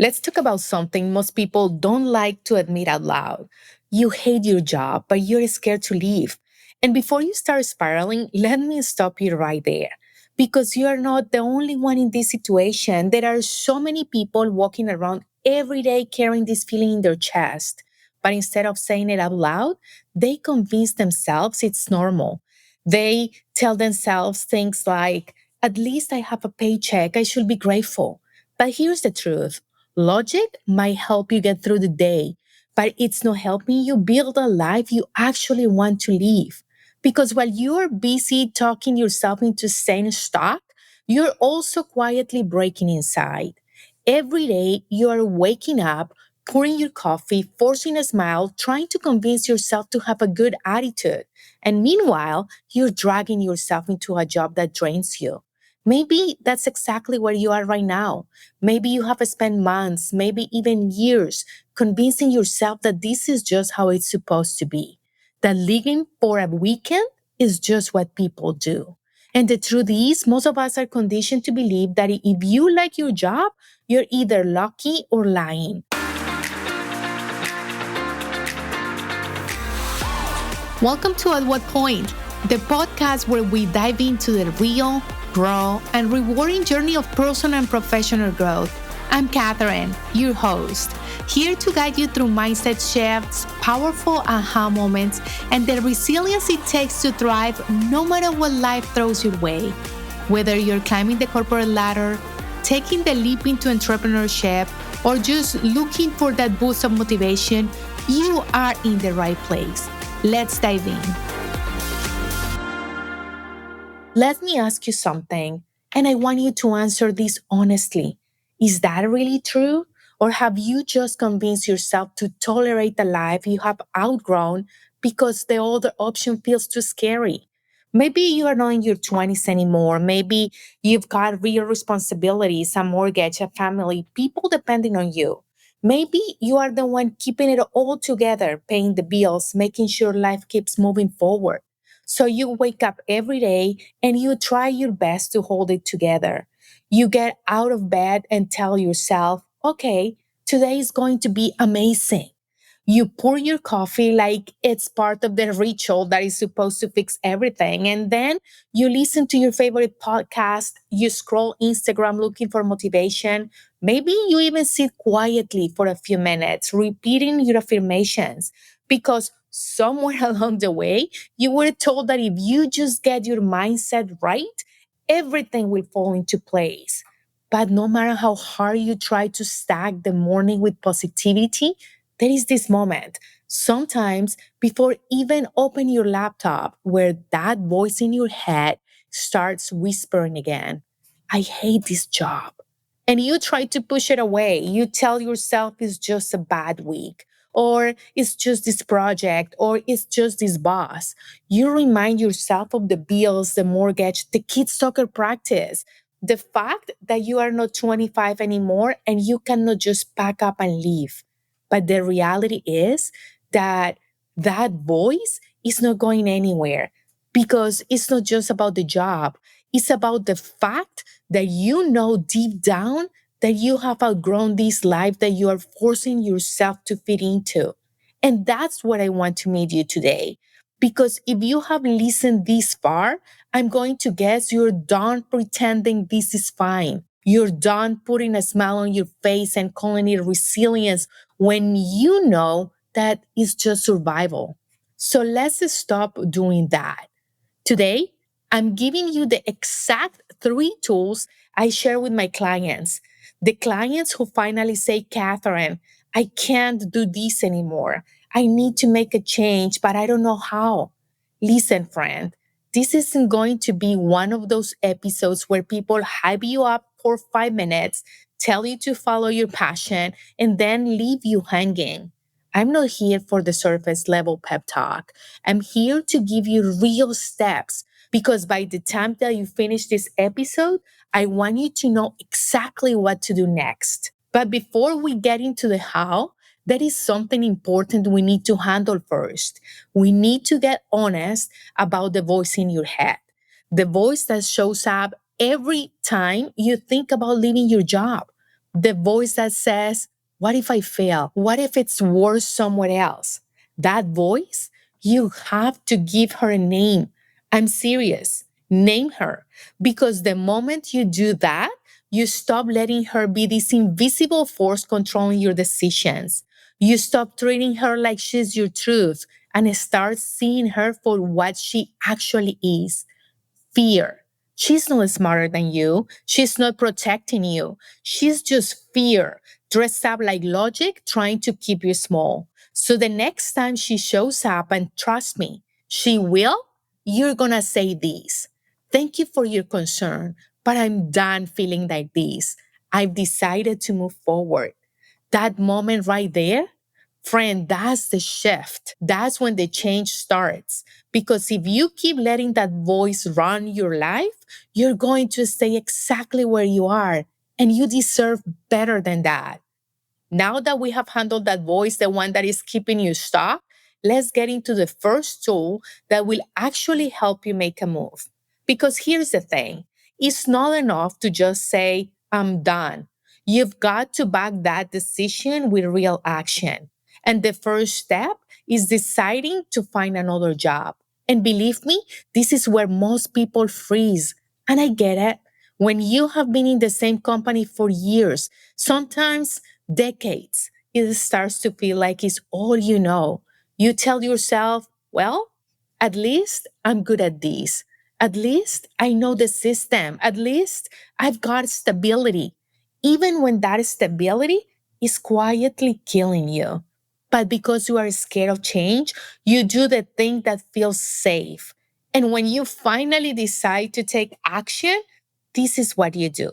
Let's talk about something most people don't like to admit out loud. You hate your job, but you're scared to leave. And before you start spiraling, let me stop you right there. Because you are not the only one in this situation. There are so many people walking around every day carrying this feeling in their chest. But instead of saying it out loud, they convince themselves it's normal. They tell themselves things like, at least I have a paycheck, I should be grateful. But here's the truth. Logic might help you get through the day, but it's not helping you build a life you actually want to live. Because while you're busy talking yourself into staying stuck, you're also quietly breaking inside. Every day, you are waking up, pouring your coffee, forcing a smile, trying to convince yourself to have a good attitude. And meanwhile, you're dragging yourself into a job that drains you. Maybe that's exactly where you are right now. Maybe you have spent months, maybe even years, convincing yourself that this is just how it's supposed to be. That living for a weekend is just what people do. And the truth is, most of us are conditioned to believe that if you like your job, you're either lucky or lying. Welcome to At What Point, the podcast where we dive into the real, raw, and rewarding journey of personal and professional growth. I'm Catherine, your host, here to guide you through mindset shifts, powerful aha moments, and the resilience it takes to thrive no matter what life throws your way. Whether you're climbing the corporate ladder, taking the leap into entrepreneurship, or just looking for that boost of motivation, you are in the right place. Let's dive in. Let me ask you something, and I want you to answer this honestly. Is that really true? Or have you just convinced yourself to tolerate the life you have outgrown because the other option feels too scary? Maybe you are not in your 20s anymore. Maybe you've got real responsibilities, a mortgage, a family, people depending on you. Maybe you are the one keeping it all together, paying the bills, making sure life keeps moving forward. So you wake up every day and you try your best to hold it together. You get out of bed and tell yourself, okay, today is going to be amazing. You pour your coffee like it's part of the ritual that is supposed to fix everything. And then you listen to your favorite podcast, you scroll Instagram looking for motivation. Maybe you even sit quietly for a few minutes, repeating your affirmations, because somewhere along the way, you were told that if you just get your mindset right, everything will fall into place. But no matter how hard you try to stack the morning with positivity, there is this moment, sometimes before even open your laptop, where that voice in your head starts whispering again, I hate this job. And you try to push it away. You tell yourself it's just a bad week, or it's just this project, or it's just this boss. You remind yourself of the bills, the mortgage, the kids' soccer practice, the fact that you are not 25 anymore and you cannot just pack up and leave. But the reality is that that voice is not going anywhere, because it's not just about the job. It's about the fact that you know deep down that you have outgrown this life that you are forcing yourself to fit into. And that's what I want to meet you today. Because if you have listened this far, I'm going to guess you're done pretending this is fine. You're done putting a smile on your face and calling it resilience when you know that it's just survival. So let's stop doing that. Today, I'm giving you the exact 3 tools I share with my clients. The clients who finally say, Catherine, I can't do this anymore. I need to make a change, but I don't know how. Listen, friend, this isn't going to be one of those episodes where people hype you up for 5 minutes, tell you to follow your passion, and then leave you hanging. I'm not here for the surface level pep talk. I'm here to give you real steps, because by the time that you finish this episode, I want you to know exactly what to do next. But before we get into the how, there is something important we need to handle first. We need to get honest about the voice in your head, the voice that shows up every time you think about leaving your job, The voice that says, what if I fail? What if it's worse somewhere else? That voice, you have to give her a name. I'm serious. Name her. Because the moment you do that, you stop letting her be this invisible force controlling your decisions. You stop treating her like she's your truth and start seeing her for what she actually is: fear. She's not smarter than you. She's not protecting you. She's just fear, dressed up like logic, trying to keep you small. So the next time she shows up, and trust me, she will, you're gonna say this: thank you for your concern, but I'm done feeling like this. I've decided to move forward. That moment right there, friend, that's the shift. That's when the change starts. Because if you keep letting that voice run your life, you're going to stay exactly where you are. And you deserve better than that. Now that we have handled that voice, the one that is keeping you stuck, let's get into the first tool that will actually help you make a move. Because here's the thing: it's not enough to just say, I'm done. You've got to back that decision with real action. And the first step is deciding to find another job. And believe me, this is where most people freeze. And I get it. When you have been in the same company for years, sometimes decades, it starts to feel like it's all you know. You tell yourself, well, at least I'm good at this. At least I know the system. At least I've got stability. Even when that stability is quietly killing you. But because you are scared of change, you do the thing that feels safe. And when you finally decide to take action, this is what you do.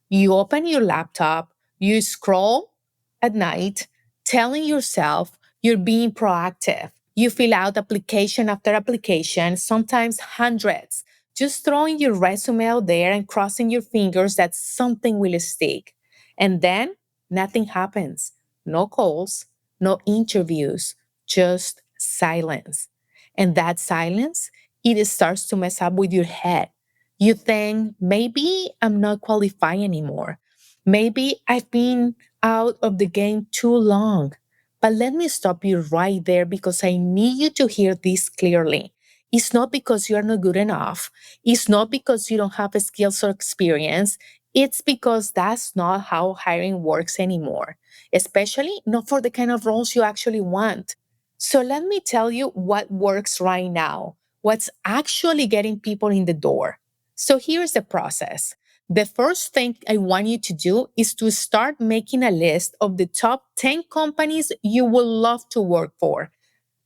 You open your laptop, you scroll at night, telling yourself you're being proactive. You fill out application after application, sometimes hundreds, just throwing your resume out there and crossing your fingers that something will stick. And then nothing happens. No calls, no interviews, just silence. And that silence, it starts to mess up with your head. You think, maybe I'm not qualified anymore. Maybe I've been out of the game too long. But let me stop you right there because I need you to hear this clearly. It's not because you are not good enough. It's not because you don't have the skills or experience. It's because that's not how hiring works anymore, especially not for the kind of roles you actually want. So let me tell you what works right now, what's actually getting people in the door. So here's the process. The first thing I want you to do is to start making a list of the top 10 companies you would love to work for.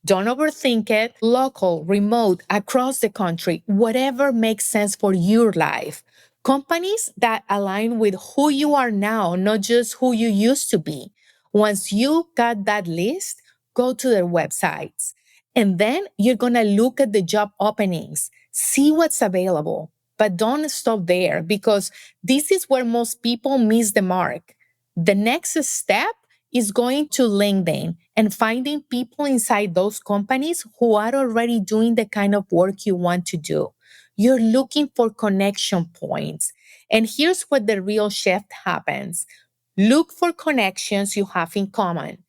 Don't overthink it. Local, remote, across the country, whatever makes sense for your life. Companies that align with who you are now, not just who you used to be. Once you got that list, go to their websites. And then you're going to look at the job openings, see what's available. But don't stop there because this is where most people miss the mark. The next step is going to LinkedIn and finding people inside those companies who are already doing the kind of work you want to do. You're looking for connection points. And here's what the real shift happens: look for connections you have in common.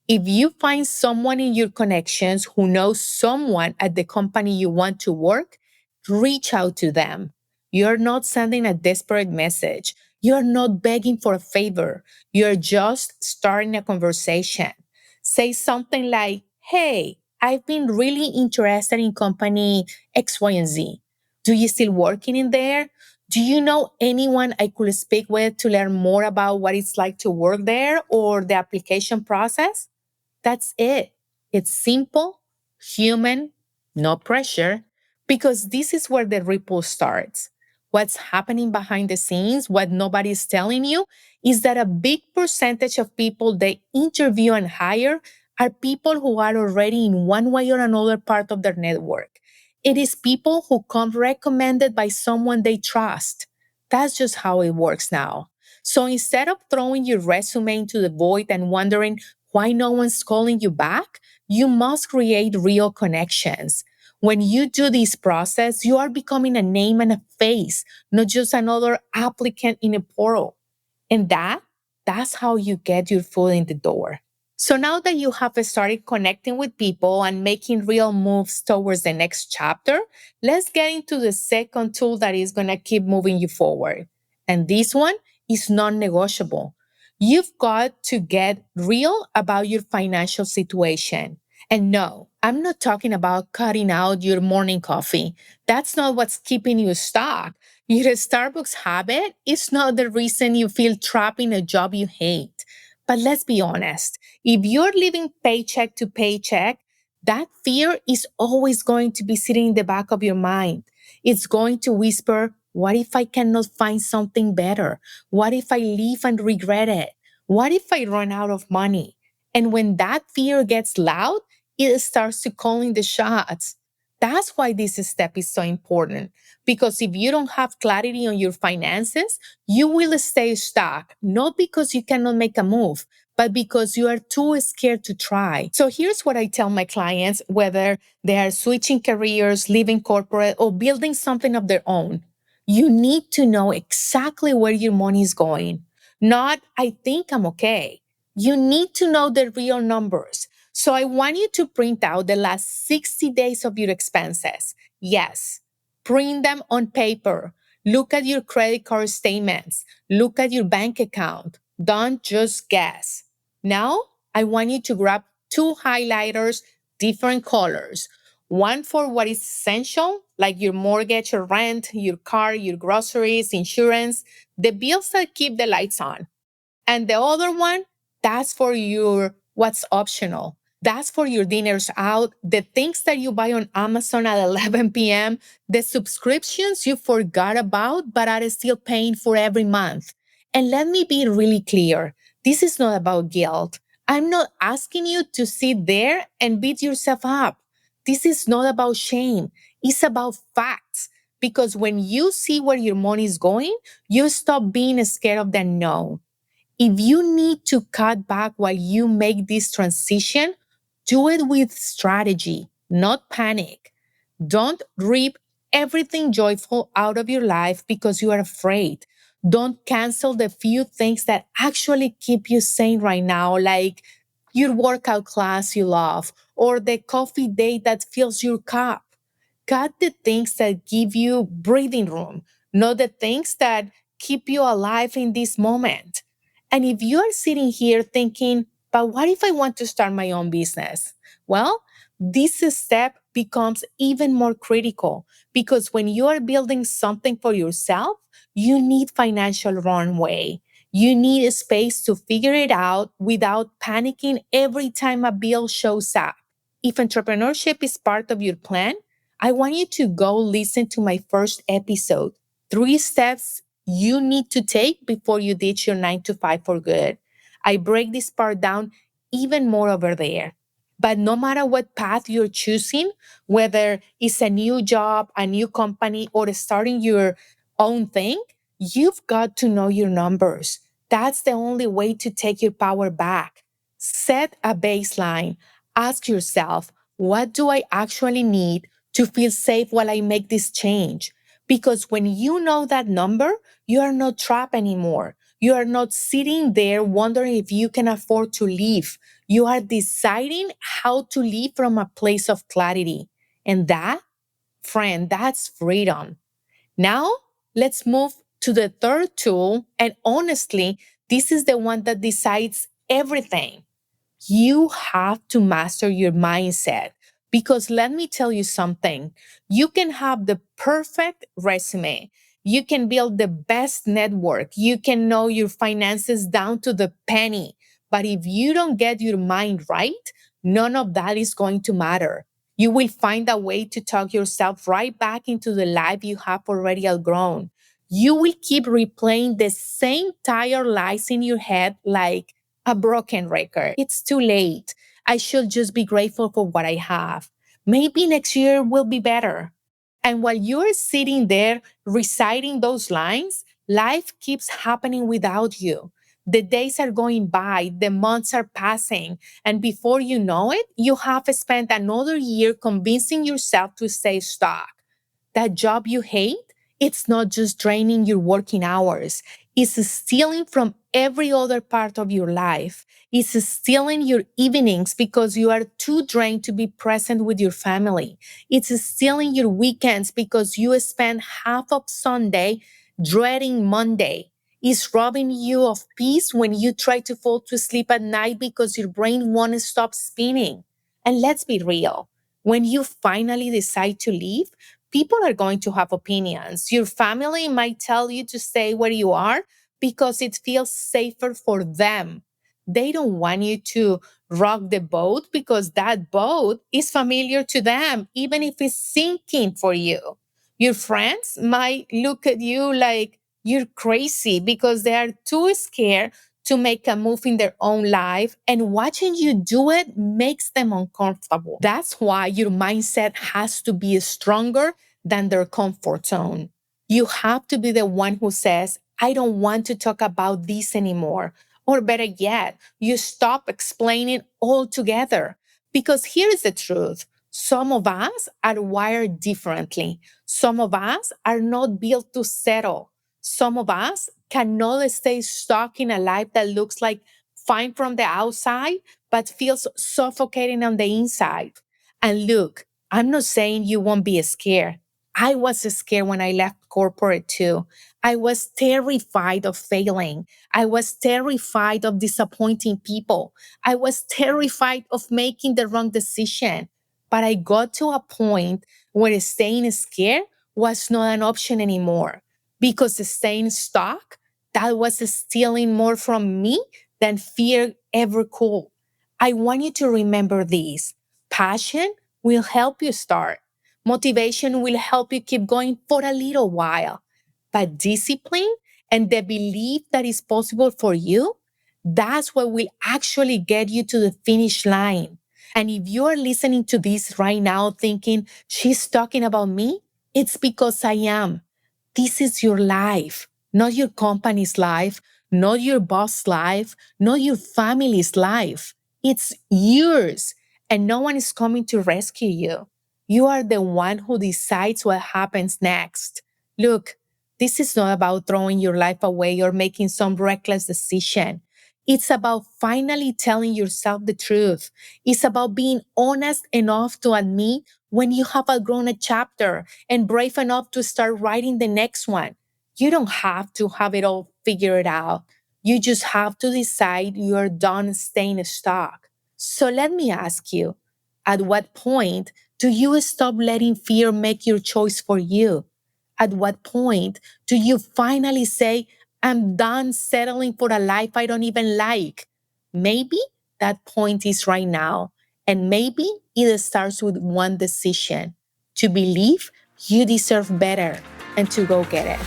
If you find someone in your connections who knows someone at the company you want to work, reach out to them. You're not sending a desperate message. You're not begging for a favor. You're just starting a conversation. Say something like, hey, I've been really interested in company X, Y, and Z. Do you still working in there? Do you know anyone I could speak with to learn more about what it's like to work there or the application process? That's it. It's simple, human, no pressure, because this is where the ripple starts. What's happening behind the scenes, what nobody's telling you, is that a big percentage of people they interview and hire are people who are already in one way or another part of their network. It is people who come recommended by someone they trust. That's just how it works now. So instead of throwing your resume into the void and wondering, why no one's calling you back? You must create real connections. When you do this process, you are becoming a name and a face, not just another applicant in a portal. And that's how you get your foot in the door. So now that you have started connecting with people and making real moves towards the next chapter, let's get into the second tool that is going to keep moving you forward. And this one is non negotiable. You've got to get real about your financial situation. And no, I'm not talking about cutting out your morning coffee. That's not what's keeping you stuck. Your Starbucks habit is not the reason you feel trapped in a job you hate. But let's be honest, if you're living paycheck to paycheck, that fear is always going to be sitting in the back of your mind. It's going to whisper, what if I cannot find something better? What if I leave and regret it? What if I run out of money? And when that fear gets loud, it starts to calling the shots. That's why this step is so important. Because if you don't have clarity on your finances, you will stay stuck, not because you cannot make a move, but because you are too scared to try. So here's what I tell my clients, whether they are switching careers, leaving corporate, or building something of their own. You need to know exactly where your money is going. Not, I think I'm okay. You need to know the real numbers. So I want you to print out the last 60 days of your expenses. Yes, print them on paper. Look at your credit card statements. Look at your bank account. Don't just guess. Now, I want you to grab two highlighters, different colors. One for what is essential, like your mortgage or rent, your car, your groceries, insurance, the bills that keep the lights on. And the other one, that's for your what's optional. That's for your dinners out, the things that you buy on Amazon at 11 p.m., the subscriptions you forgot about but are still paying for every month. And let me be really clear, this is not about guilt. I'm not asking you to sit there and beat yourself up. This is not about shame. It's about facts. Because when you see where your money is going, you stop being scared of the unknown. If you need to cut back while you make this transition, do it with strategy, not panic. Don't rip everything joyful out of your life because you are afraid. Don't cancel the few things that actually keep you sane right now, like your workout class you love or the coffee date that fills your cup. Cut the things that give you breathing room, not the things that keep you alive in this moment. And if you are sitting here thinking, but what if I want to start my own business? Well, this step becomes even more critical because when you are building something for yourself, you need financial runway. You need a space to figure it out without panicking every time a bill shows up. If entrepreneurship is part of your plan, I want you to go listen to my first episode, 3 steps you need to take before you ditch your 9 to 5 for good. I break this part down even more over there. But no matter what path you're choosing, whether it's a new job, a new company, or starting your own thing, you've got to know your numbers. That's the only way to take your power back. Set a baseline. Ask yourself, what do I actually need to feel safe while I make this change? Because when you know that number, you are not trapped anymore. You are not sitting there wondering if you can afford to leave. You are deciding how to live from a place of clarity. And that, friend, that's freedom. Now, let's move to the third tool. And honestly, this is the one that decides everything. You have to master your mindset because let me tell you something. You can have the perfect resume. You can build the best network. You can know your finances down to the penny. But if you don't get your mind right, none of that is going to matter. You will find a way to talk yourself right back into the life you have already outgrown. You will keep replaying the same tired lies in your head like, a broken record. It's too late. I should just be grateful for what I have. Maybe next year will be better. And while you're sitting there reciting those lines, life keeps happening without you. The days are going by, the months are passing, and before you know it, you have spent another year convincing yourself to stay stuck. That job you hate, It's not just draining your working hours. It's stealing from every other part of your life. It's stealing your evenings because you are too drained to be present with your family. It's stealing your weekends because you spend half of Sunday dreading Monday. It's robbing you of peace when you try to fall to sleep at night because your brain won't stop spinning. And let's be real. When you finally decide to leave, people are going to have opinions. Your family might tell you to stay where you are because it feels safer for them. They don't want you to rock the boat because that boat is familiar to them, even if it's sinking for you. Your friends might look at you like you're crazy because they are too scared to make a move in their own life, and watching you do it makes them uncomfortable. That's why your mindset has to be stronger than their comfort zone. You have to be the one who says, I don't want to talk about this anymore. Or better yet, you stop explaining altogether. Because here is the truth. Some of us are wired differently. Some of us are not built to settle. Some of us cannot stay stuck in a life that looks like fine from the outside, but feels suffocating on the inside. And look, I'm not saying you won't be scared. I was scared when I left corporate too. I was terrified of failing. I was terrified of disappointing people. I was terrified of making the wrong decision. But I got to a point where staying scared was not an option anymore because staying stuck, that was stealing more from me than fear ever could. I want you to remember this. Passion will help you start. Motivation will help you keep going for a little while. But discipline and the belief that it's possible for you, that's what will actually get you to the finish line. And if you are listening to this right now thinking, she's talking about me, it's because I am. This is your life, not your company's life, not your boss' life, not your family's life. It's yours, and no one is coming to rescue you. You are the one who decides what happens next. Look, this is not about throwing your life away or making some reckless decision. It's about finally telling yourself the truth. It's about being honest enough to admit when you have outgrown a chapter and brave enough to start writing the next one. You don't have to have it all figured out. You just have to decide you're done staying stuck. So let me ask you, at what point do you stop letting fear make your choice for you? At what point do you finally say, I'm done settling for a life I don't even like? Maybe that point is right now. And maybe it starts with one decision: to believe you deserve better and to go get it.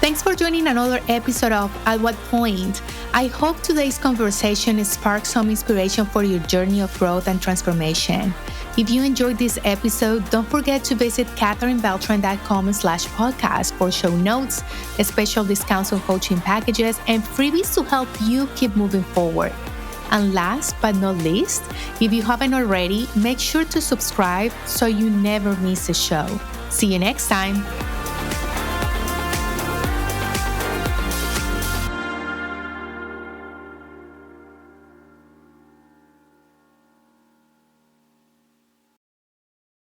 Thanks for joining another episode of At What Point. I hope today's conversation sparked some inspiration for your journey of growth and transformation. If you enjoyed this episode, don't forget to visit katherinebeltran.com/podcast for show notes, special discounts on coaching packages, and freebies to help you keep moving forward. And last but not least, if you haven't already, make sure to subscribe so you never miss a show. See you next time.